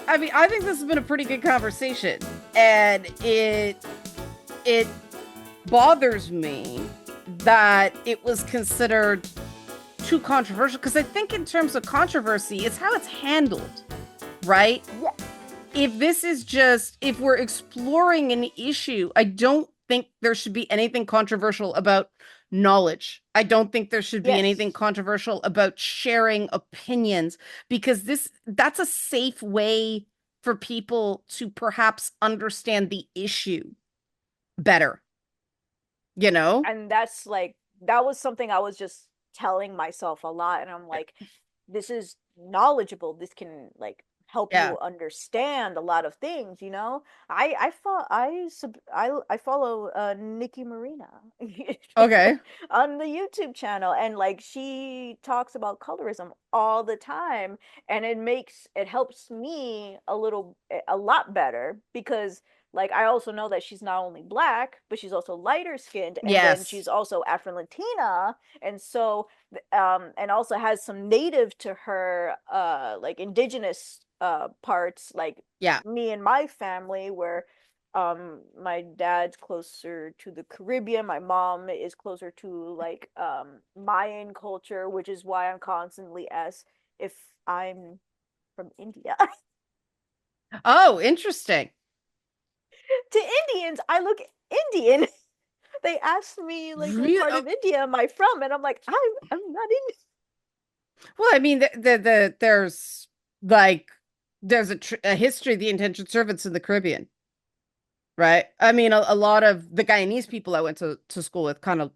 I mean, I think this has been a pretty good conversation, and it bothers me that it was considered too controversial because I think in terms of controversy, it's how it's handled, right? Yeah. If this is just if we're exploring an issue, I don't think there should be anything controversial about knowledge. I don't think there should be anything Yes. controversial about sharing opinions because that's a safe way for people to perhaps understand the issue better, you know? And that's like that was something I was just telling myself a lot, and I'm like, this is knowledgeable. This can like help Yeah. you understand a lot of things, you know. I follow Nikki Marina Okay. on the YouTube channel, and like she talks about colorism all the time, and it helps me a lot better because like I also know that she's not only black, but she's also lighter skinned, and then Yes. she's also Afro Latina, and so and also has some native to her like indigenous parts, like Yeah. me and my family, where my dad's closer to the Caribbean, my mom is closer to like Mayan culture, which is why I'm constantly asked if I'm from India. Oh, interesting. To Indians, I look Indian. They asked me like, what Real part of India am I from? And I'm like, I'm not Indian. Well, I mean, there's like a history of the indentured servants in the Caribbean, right? I mean, a lot of the Guyanese people I went to school with kind of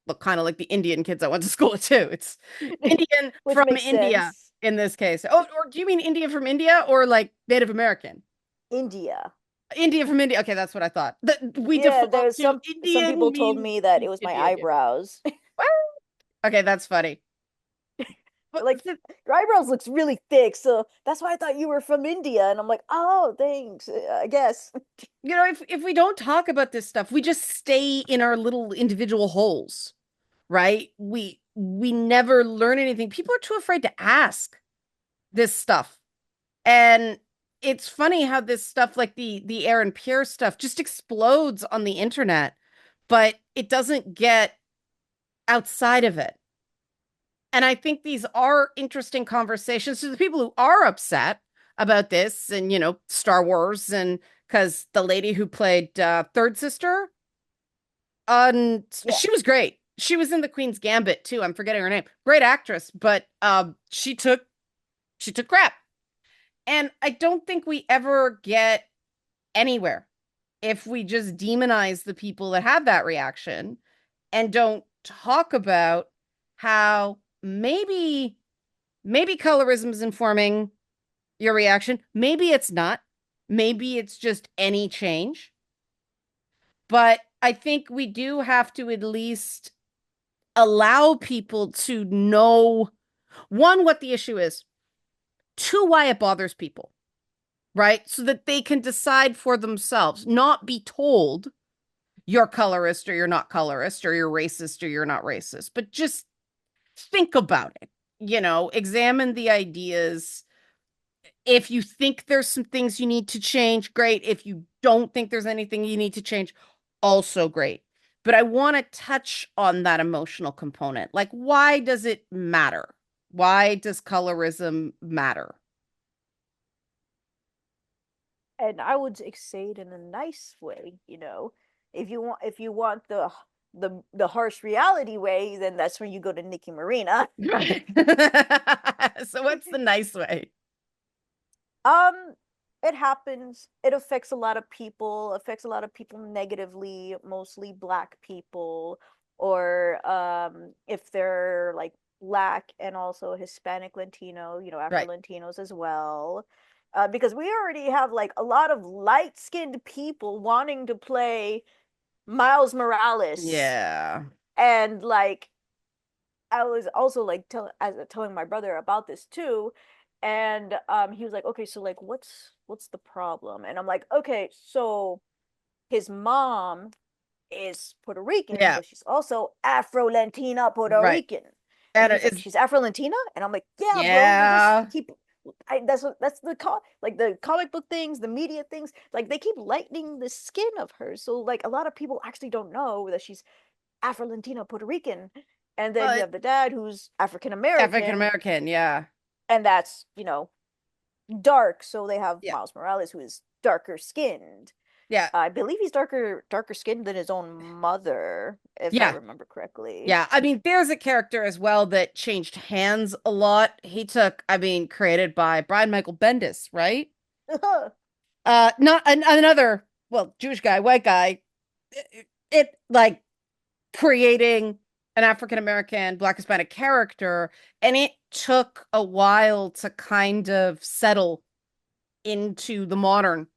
look kind of like the Indian kids I went to school with too. It's Indian Which from makes India sense. in this case. Oh, or do you mean India from India or like Native American? India. India from India. Okay, that's what I thought. We Yeah, default there's to some people Indian told means me that it was my Indian. Yeah. eyebrows. What? Okay, that's funny. But Like your eyebrows looks really thick, so that's why I thought you were from India. And I'm like, oh, thanks, I guess. if we don't talk about this stuff, we just stay in our little individual holes, right? We never learn anything. People are too afraid to ask this stuff. And it's funny how this stuff like the Aaron Pierre stuff just explodes on the internet, but it doesn't get outside of it. And I think these are interesting conversations to the people who are upset about this and, Star Wars. And because the lady who played Third Sister, Yeah. she was great. She was in The Queen's Gambit too. I'm forgetting her name. Great actress, but she took crap. And I don't think we ever get anywhere if we just demonize the people that have that reaction and don't talk about how maybe colorism is informing your reaction. Maybe it's not. Maybe it's just any change. But I think we do have to at least allow people to know one, what the issue is, two, why it bothers people, right? So that they can decide for themselves, not be told you're colorist or you're not colorist or you're racist or you're not racist, but just think about it. Examine the ideas. If you think there's some things you need to change, great. If you don't think there's anything you need to change, also great. But I want to touch on that emotional component. Like, why does it matter? Why does colorism matter? And I would say it in a nice way, you know. If you want the harsh reality way, then that's when you go to Nikki Marina. Right. So what's the nice way? Um, it happens. It affects a lot of people negatively, mostly black people, or if they're like black and also Hispanic Latino, you know, Afro Right. Latinos as well. Because we already have like a lot of light-skinned people wanting to play Miles Morales. Yeah. And like I was also like telling my brother about this too, and he was like, okay, so like what's the problem? And I'm like, okay, so his mom is Puerto Rican, Yeah. but she's also Afro Latina Puerto Right. Rican. And And he's like, it's she's Afro Latina, and I'm like, yeah, bro, yeah. that's like the comic book things, the media things, like they keep lightening the skin of her. So like a lot of people actually don't know that she's Afro-Latino Puerto Rican. And then you Well, have the dad who's African African American, American, yeah. and that's, dark. So they have Yeah. Miles Morales who is darker skinned. Yeah. I believe he's darker skinned than his own mother, if I Yeah. remember correctly. Yeah. I mean, there's a character as well that changed hands a lot. He took, I mean, created by Brian Michael Bendis, right? Not another, well, Jewish guy, white guy. It like creating an African American, Black Hispanic character, and it took a while to kind of settle into the modern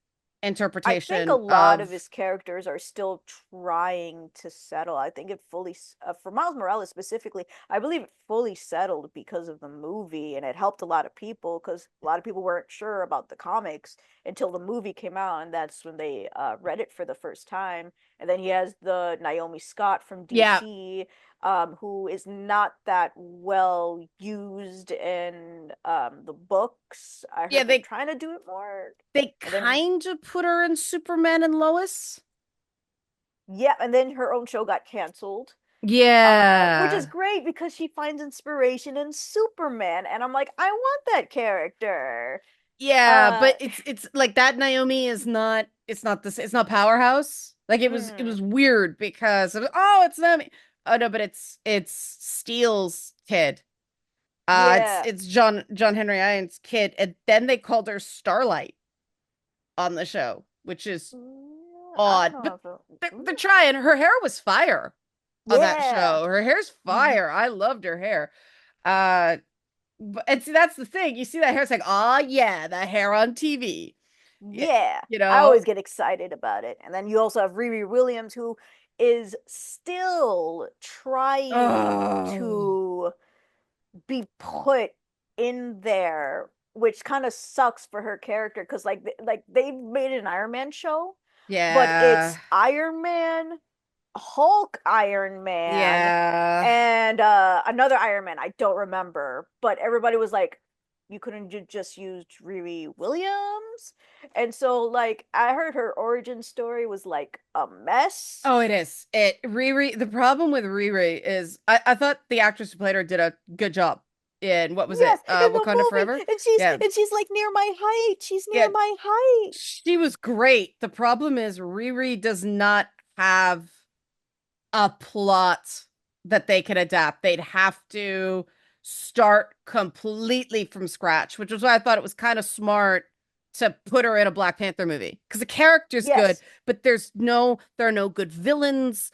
I think a interpretation lot of of, his characters are still trying to settle. I think it fully, for Miles Morales specifically, I believe it fully settled because of the movie, and it helped a lot of people because a lot of people weren't sure about the comics until the movie came out, and that's when they read it for the first time. And then he has the Naomi Scott from yeah, DC, who is not that well used in the books. I yeah, heard they're trying to do it more. they And then kind of put her in Superman and Lois. yeah, and then her own show got canceled. Which is Yeah. great because she finds inspiration in Superman, and I'm like, I want that character. Yeah, Uh, but it's like that Naomi is not it's not this it's not Powerhouse. Like it mm, was weird because it was, oh, it's Naomi. Oh no, but it's Steele's kid. yeah. It's John Henry Irons' kid, and then they called her Starlight on the show, which is I don't odd. But know if they're trying. Her hair was fire on that yeah. show. Her hair's fire. I loved her hair. Uh, but and see, that's the thing. You see that hair, it's like, oh yeah, the hair on TV. Yeah, Yeah. you I know. always get excited about it. And then you also have Riri Williams, who is still trying Oh, to be put in there, which kind of sucks for her character because like they've made an Iron Man show, but yeah, it's Iron Man, Hulk Iron Man, yeah. and another Iron Man I don't remember, but everybody was like, you couldn't just use Riri Williams. And so like I heard her origin story was like a mess. Oh, it is. The problem with Riri is I thought the actress who played her did a good job in what was it? Yes, in the Wakanda movie, Forever? and she's Yeah. and she's like near my height. She's Yeah, near my height. she was great. The problem is Riri does not have a plot that they could adapt. They'd have to start completely from scratch, which is why I thought it was kind of smart to put her in a Black Panther movie because the character's good, Yes. but there are no good villains.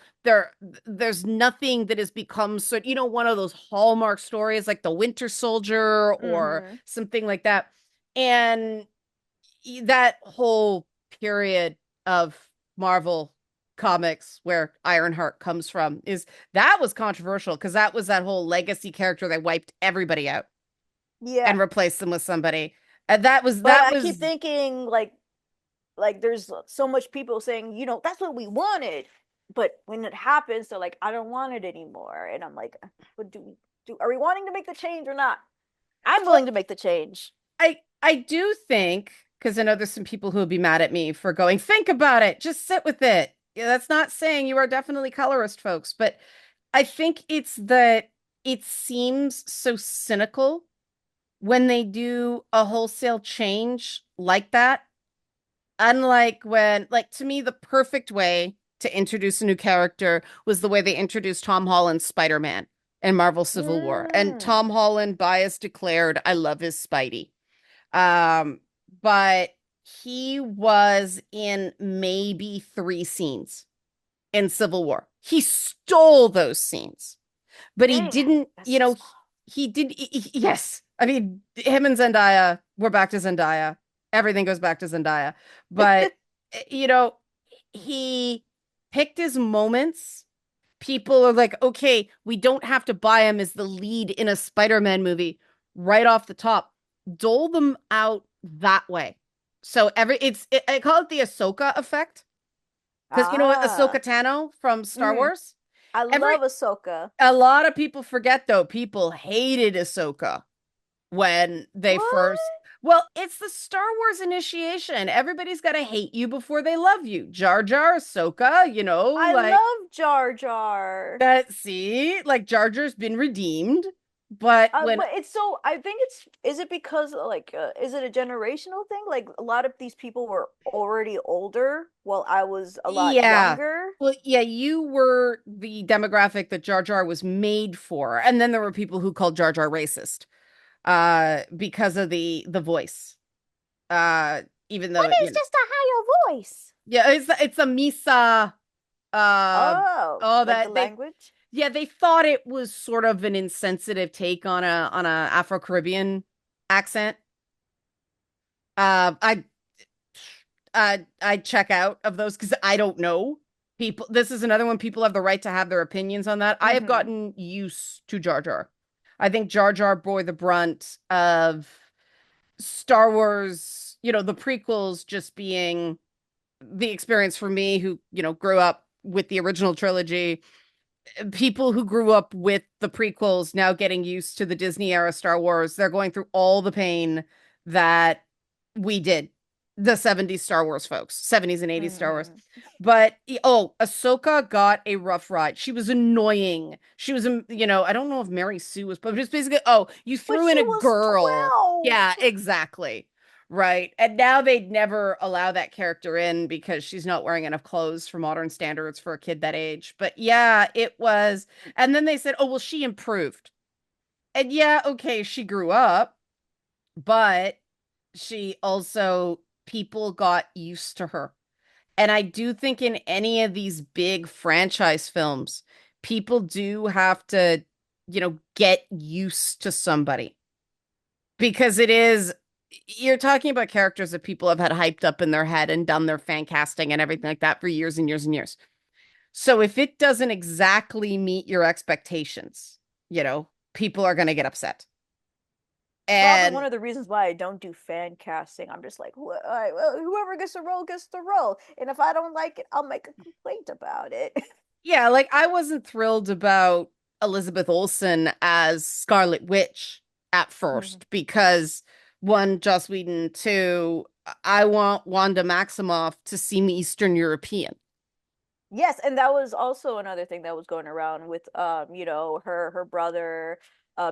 There's nothing that has become sort, one of those Hallmark stories like the Winter Soldier or Mm-hmm. something like that. And that whole period of Marvel comics where Ironheart comes from is that was controversial because that was that whole legacy character that wiped everybody out Yeah. and replaced them with somebody. And that was But that I keep was thinking like there's so much people saying, that's what we wanted. But when it happens, they're like, I don't want it anymore. And I'm like, but are we wanting to make the change or not? I'm well, willing to make the change. I do think because I know there's some people who will be mad at me for going, think about it, just sit with it. Yeah, that's not saying you are definitely colorist, folks, but I think it's that it seems so cynical when they do a wholesale change like that. Unlike when, like, to me, the perfect way to introduce a new character was the way they introduced Tom Holland's Spider-Man in Marvel Civil War. And Mm. Tom Holland, bias declared, I love his Spidey. Um, but he was in maybe 3 scenes in Civil War. He stole those scenes, but he Dang, didn't, that's so small. he did, yes. I mean, him and Zendaya, we're back to Zendaya. Everything goes back to Zendaya. But, you know, he picked his moments. People are like, okay, we don't have to buy him as the lead in a Spider-Man movie right off the top. Dole them out that way. So I call it the Ahsoka effect. Because you know what, Ahsoka Ah. Tano from Star Mm. Wars? I Every love Ahsoka. A lot of people forget though, people hated Ahsoka when they first What? Well, it's the Star Wars initiation. Everybody's got to hate you before they love you. Jar Jar, Ahsoka, I like love Jar Jar. that. See, like Jar Jar's been redeemed, but when But it's so, I think it's, is it because like is it a generational thing? Like a lot of these people were already older while I was a lot yeah, younger. well, yeah, you were the demographic that Jar Jar was made for, and then there were people who called Jar Jar racist, because of the voice. Uh, even though What it, is just a higher voice? yeah, it's a Misa. Uh, Oh, oh, like the that they language? Yeah, they thought it was sort of an insensitive take on a Afro-Caribbean accent. Uh, I I check out of those because I don't know. People, this is another one. People have the right to have their opinions on that. I have Mm-hmm. gotten used to Jar Jar. I think Jar Jar bore the brunt of Star Wars, the prequels just being the experience for me who, grew up with the original trilogy. People who grew up with the prequels now getting used to the Disney era Star Wars, they're going through all the pain that we did, the 70s Star Wars folks, 70s and 80s Star Wars. Mm-hmm. But Ahsoka got a rough ride. She was annoying. She was, I don't know if Mary Sue was, but just basically, you But threw in she a was girl. 12. Yeah, exactly. Right. And now they'd never allow that character in because she's not wearing enough clothes for modern standards for a kid that age. But yeah, it was. And then they said, oh, well, she improved. And yeah, okay, she grew up, but she also, people got used to her. And I do think in any of these big franchise films, people do have to, get used to somebody because you're talking about characters that people have had hyped up in their head and done their fan casting and everything like that for years and years and years. So if it doesn't exactly meet your expectations, people are going to get upset. Probably one And of the reasons why I don't do fan casting. I'm just like, well, whoever gets the role gets the role. And if I don't like it, I'll make a complaint about it. yeah, like I wasn't thrilled about Elizabeth Olsen as Scarlet Witch at Mhm. first because one, Joss Whedon, two, I want Wanda Maximoff to seem Eastern European. Yes, and that was also another thing that was going around with her brother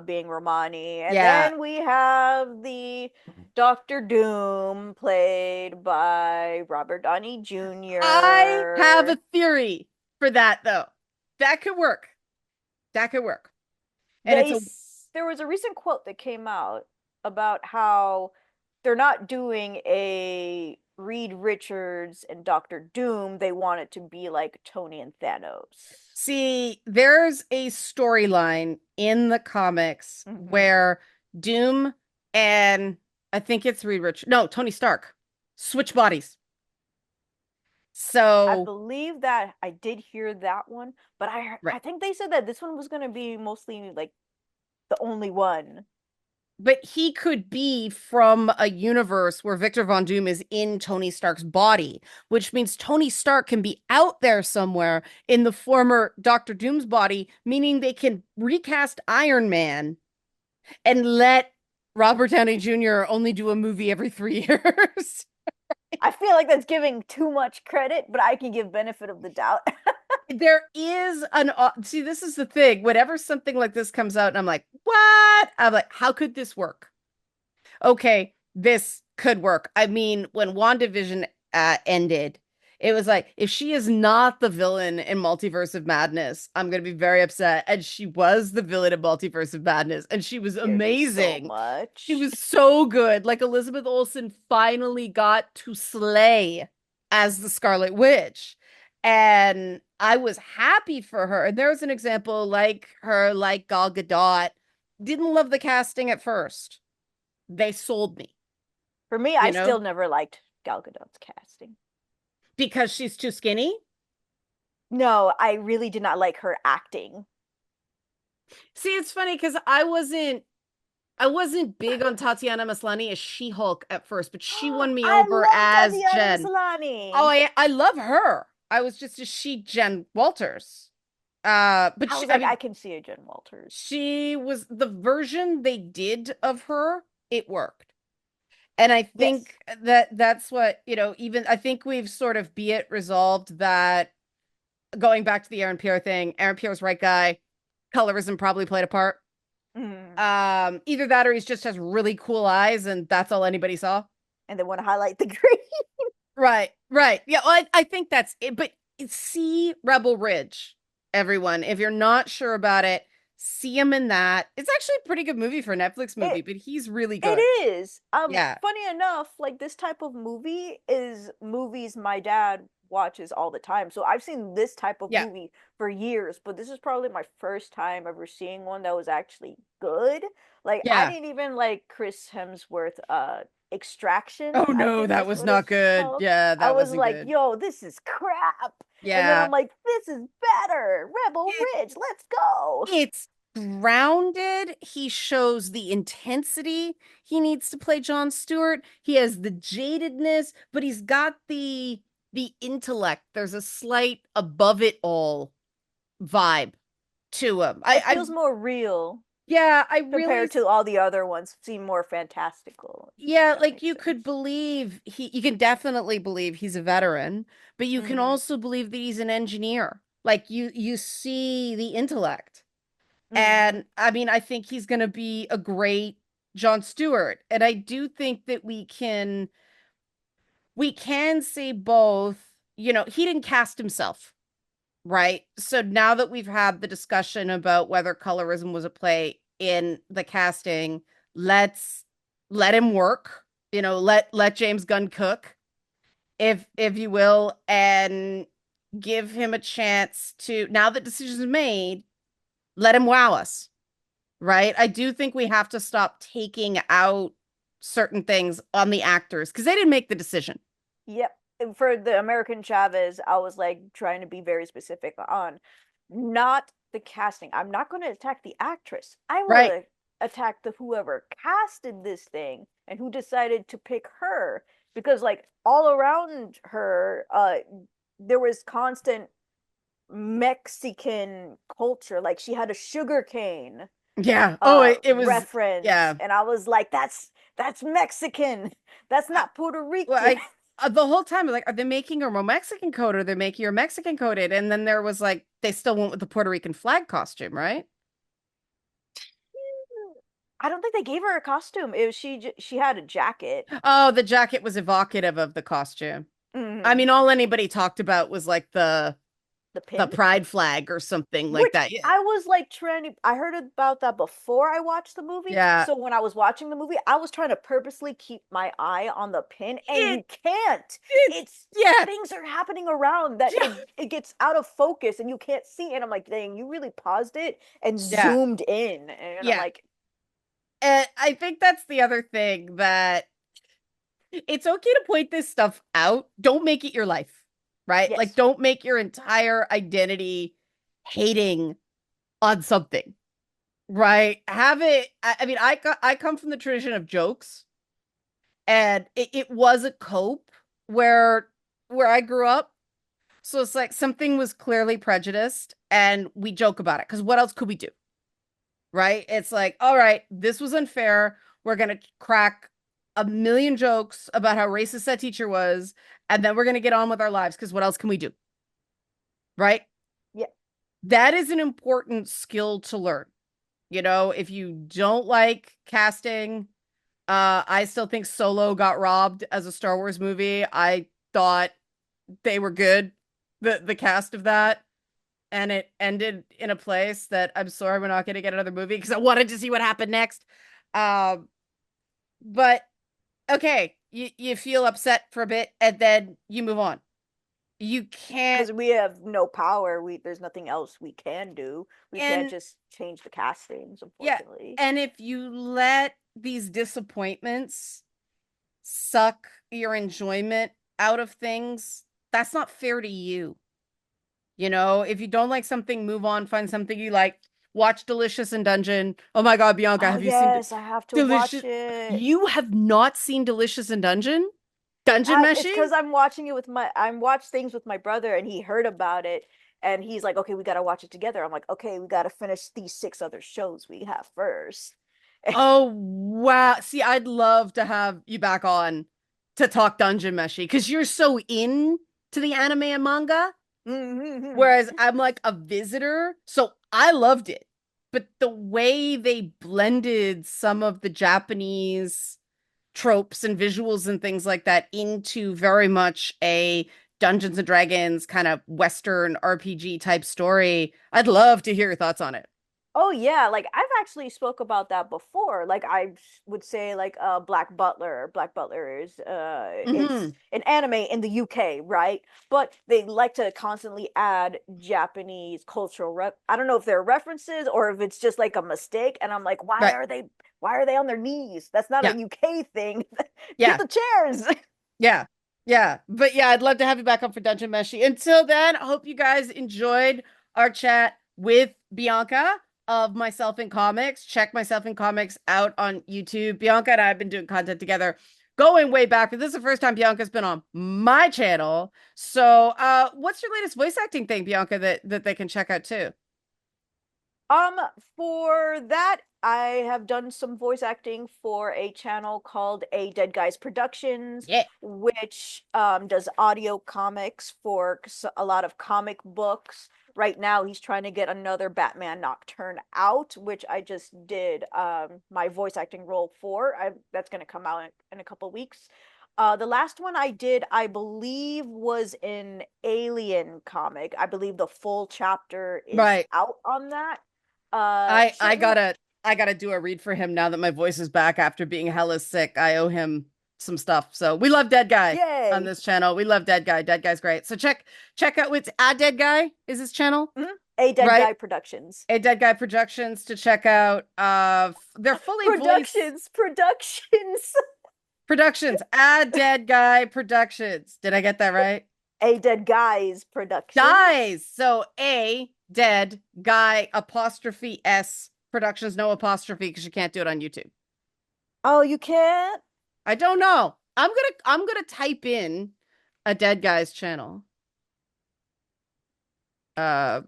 being Romani. And Yeah, then we have the Doctor Doom played by Robert Downey I have a Jr. theory for that though. That could work. That could work. And it's They a there was a recent quote that came out about how they're not doing a Reed Richards and Doctor Doom. They want it to be like Tony and Thanos. See, there's a storyline in the comics Hmm. where Doom and I think it's Reed Richards. No, Tony Stark switch bodies. I So, believe that I did hear that one, but right. I think they said that this one was going to be mostly like the only one. But he could be from a universe where Victor Von Doom is in Tony Stark's body, which means Tony Stark can be out there somewhere in the former Doctor Doom's body, meaning they can recast Iron Man and let Robert Downey Jr. only do a movie every 3 years. I feel like that's giving too much credit, but I can give benefit of the doubt. There is see, this is the thing. Whenever something like this comes out, and I'm like, what? I'm like, how could this work? Okay, this could work. I mean, when WandaVision ended, it was like, if she is not the villain in Multiverse of Madness, I'm going to be very upset. And she was the villain in Multiverse of Madness, and she was Scared me so amazing. She much. was so good. Like Elizabeth Olsen finally got to slay as the Scarlet Witch. And I was happy for her. And there's an example like her, like Gal Gadot, didn't love the casting at first. They sold me, For me, I still never liked Gal Gadot's casting. because she's too skinny. No, I really did not like her acting. See, it's funny because I wasn't big on Tatiana Maslany as She-Hulk at first, but she won me I over love as Tatiana Jen. Oh, Maslany. I love her. I was just a she Jen Walters. But I she, was I like, mean, I can see a Jen Walters. she was the version they did of her, it worked. And I Yes. think that that's what, even I think we've sort of be it resolved that going back to the Aaron Pierre thing, Aaron Pierre's right guy, colorism probably played a part. Mm. Either that or he's just has really cool eyes and that's all anybody saw. And they want to highlight the green. Right, right. Yeah, well, I think that's it. But see Rebel Ridge, everyone. If you're not sure about it, see him in that. It's actually a pretty good movie for a Netflix It movie, but he's really It good. is. Yeah, Funny enough, like this type of movie is movies my dad watches all the time. So I've seen this type of yeah, movie for years, but this is probably my first time ever seeing one that was actually good. Like I yeah. didn't even like Chris Hemsworth Oh Extraction, I no, think that is was what not it's good. called. Yeah, I that was wasn't like, good. yo, this is crap. And then I'm Yeah. like, this is better. Rebel It, Ridge, let's go. it's grounded. He shows the intensity he needs to play John Stewart. He has the jadedness, but he's got the intellect. There's a slight above it all vibe to him. It feels more real Yeah, I really, compared to all the other ones seem more fantastical, if yeah, that like makes you could sense. believe you can definitely believe he's a veteran, but you can Mm-hmm. also believe that he's an engineer. Like you see the intellect. Mm-hmm. And I mean, I think he's going to be a great John Stewart. And I do think that we can say both, he didn't cast himself, right? So now that we've had the discussion about whether colorism was a play in the casting, let's let him work, let James Gunn cook, if you will, and give him a chance to, now that decisions made, let him wow us. Right? I do think we have to stop taking out certain things on the actors because they didn't make the decision. Yep. And for the American Chavez, I was like trying to be very specific on not the casting. I'm not going to attack the actress. I will Right. attack the whoever casted this thing and who decided to pick her because like all around her there was constant Mexican culture. Like she had a sugar cane Yeah. Oh, it was, reference yeah. and I was like that's Mexican. That's I, not Puerto well, Rican. the whole time, like, are they making her more Mexican coded? Or they're making her Mexican coded. And then there was like, they still went with the Puerto Rican flag costume, right? I don't think they gave her a costume. It was she had a jacket. Oh, the jacket was evocative of the costume. I Hmm. mean, all anybody talked about was like The the pin, pride flag or something like which that. Yeah. I was like trying to. I heard about that before I watched the movie. Yeah. So when I was watching the movie, I was trying to purposely keep my eye on the pin, and It, you can't. it's, It's yeah. things are happening around that Yeah. it gets out of focus and you can't see. And I'm like, dang, you really paused it and Yeah. zoomed in, and I'm Yeah. like, And I think that's the other thing that it's okay to point this stuff out. Don't make it your life, right? Like, yes, don't make your entire identity hating on something, right? Have it. I mean, I come from the tradition of jokes, and it was a cope where I grew up. So it's like something was clearly prejudiced, and we joke about it because what else could we do? Right? It's like, all right, this was unfair. We're gonna crack a million jokes about how racist that teacher was, and then we're gonna get on with our lives because what else can we do? Right? yeah, That is an important skill to learn. If you don't like casting, I still think Solo got robbed as a Star Wars movie. I thought they were good, the cast of that. And it ended in a place that I'm sorry we're not going to get another movie because I wanted to see what happened next. Um, but okay, you feel upset for a bit and then you move on. You can't, because we have no power. We There's nothing else we can do. We can't and just change the castings, yeah, unfortunately. and if you let these disappointments suck your enjoyment out of things, that's not fair to you. If you don't like something, move on, find something you like. Watch Delicious in Dungeon. Oh my God, Bianca, Oh have you seen yes, I have to Delicious? watch it. You have not seen Delicious in Dungeon? Dungeon It's Meshi? because I'm watching it with my I'm watch things with my brother, and he heard about it, and he's like, "Okay, we gotta watch it together." I'm like, "Okay, we gotta finish these six other shows we have first." Oh, wow. See, I'd love to have you back on to talk Dungeon Meshi because you're so in to the anime and manga, Mhm. whereas I'm like a visitor. So I loved it. But the way they blended some of the Japanese tropes and visuals and things like that into very much a Dungeons and Dragons kind of Western RPG type story, I'd love to hear your thoughts on it. Oh yeah, like I've actually spoke about that before. Like would say like Black Butler. Black Butler is Hmm. an anime in the UK, right? But they like to constantly add Japanese cultural rep. I don't know if they're references or if it's just like a mistake. And I'm like, Right. why are they on their knees? That's not a Yeah. UK thing. Get Yeah. the chairs. Yeah. Yeah. But yeah, I'd love to have you back on for Dungeon Meshi. Until then, I hope you guys enjoyed our chat with Bianca of Myself in Comics. Check Myself in Comics out on YouTube. Bianca and I have been doing content together going way back, but this is the first time Bianca's been on my channel. So, what's your latest voice acting thing, Bianca, that they can check out too? Um, for that, I have done some voice acting for a channel called A Dead Guys Productions, Yeah. which does audio comics for a lot of comic books. Right now, he's trying to get another Batman Nocturne out, which I just did my voice acting role for. That's going to come out in a couple weeks. The last one I did, I believe, was an Alien comic. I believe the full chapter is Right. out on that. I I Certain gotta I gotta do a read for him now that my voice is back after being hella sick. I owe him some stuff. So we love Dead Guy on Yay. this channel. We love Dead Guy. Dead Guy's great. So check out what's A Dead Guy is his channel, Mhm. A Dead right? Guy Productions. A Dead Guy Productions to check out. They're fully voice Productions. productions. A Dead Guy Productions. Did I get that right? A Dead Guys Productions. Dies. So A Dead Guy apostrophe S Productions, no apostrophe because you can't do it on YouTube. Oh, you can't? I don't know. I'm gonna type in a dead guy's channel. Uh,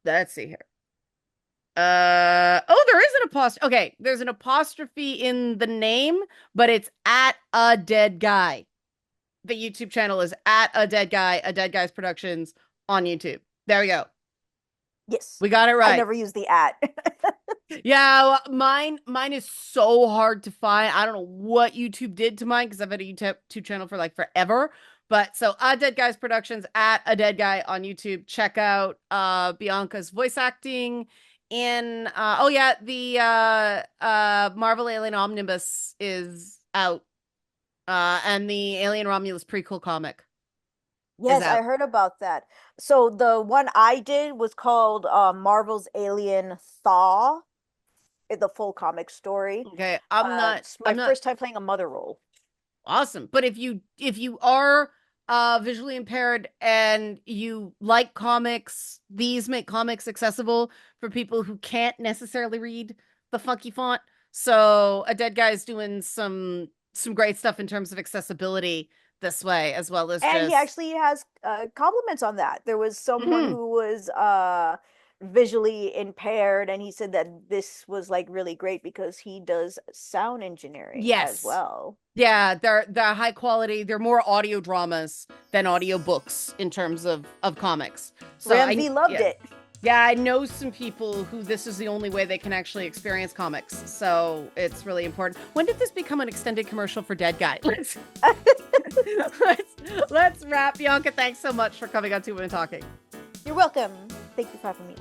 let's see here. Oh, there is an apostrophe. Okay, there's an apostrophe in the name, but it's at a dead guy. The YouTube channel is at a dead guy's productions on YouTube. There we go. Yes. We got it I right. never use the at. Yeah, well, mine is so hard to find. I don't know what YouTube did to mine because I've had a YouTube channel for like forever. But so A Dead Guys Productions at a dead guy on YouTube. Check out Bianca's voice acting in oh yeah, the Marvel Alien Omnibus is out. And the Alien Romulus prequel comic is Yes, I out. heard about that. So the one I did was called Marvel's Alien Thaw, the full comic story. Okay, I'm not It's my I'm not first time playing a mother role. awesome. But if you are visually impaired and you like comics, these make comics accessible for people who can't necessarily read the funky font. So a dead guy is doing some great stuff in terms of accessibility this way, as well as And he just actually has compliments on that. There was someone Mhm. who was visually impaired, and he said that this was like really great because he does sound engineering as Yes. well. Yeah, they're high quality. They're more audio dramas than audio books in terms of comics. So Ram V loved yeah. it. Yeah, I know some people who this is the only way they can actually experience comics. So it's really important. When did this become an extended commercial for Dead Guy? Let's wrap. Bianca, thanks so much for coming on Two Women Talking. You're welcome. Thank you for having me.